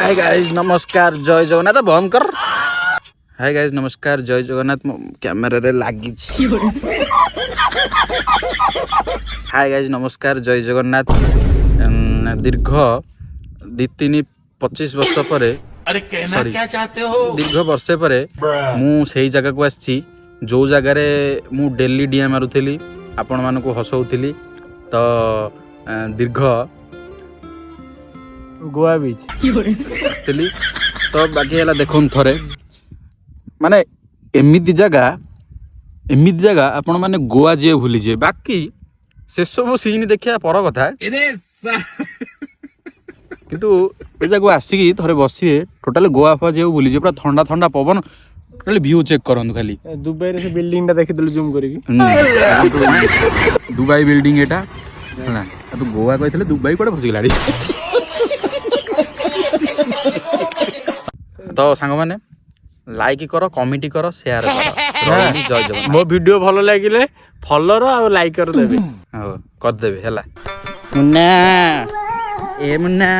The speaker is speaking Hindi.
हाय गाइस नमस्कार जय जगन्नाथ बंद कर। हाय गाइस नमस्कार जय जगन्नाथ कैमेरा रे लागी। हाय गाइस नमस्कार जय जगन्नाथ दीर्घ 2-3-25 वर्ष पर अरे कहना क्या चाहते हो? दीर्घ वर्षे पर मु सेही जगह को आसी जो जगार मु डेली डिया मारुली आपण मान को हसौली तो दीर्घ गोवा बीच आसली तो बाकी है देखो थरे माने एमिति जगह आपण माने गोवा जी भूली जे बाकी से सब सीन देखिया पर कथा किंतु ए जगह आसिकी थरे बसिए टोटल गोवा फा जे भूली जे पूरा ठंडा ठंडा पवन टोटल व्यू चेक करन खाली दुबई रे से बिल्डिंग टा देखि दल जूम करिकी दुबई बिल्डिंग एटा ना तो गोवा कहथिले दुबई कोडे फसी गलाडी तो सांग माने लाइक करो कमेंट करो शेयर करो जय जगन्नाथ मो वीडियो भलो लागिले फॉलोर और लाइक कर देबे हो कर देबे हला मुन्ना ए मुन्ना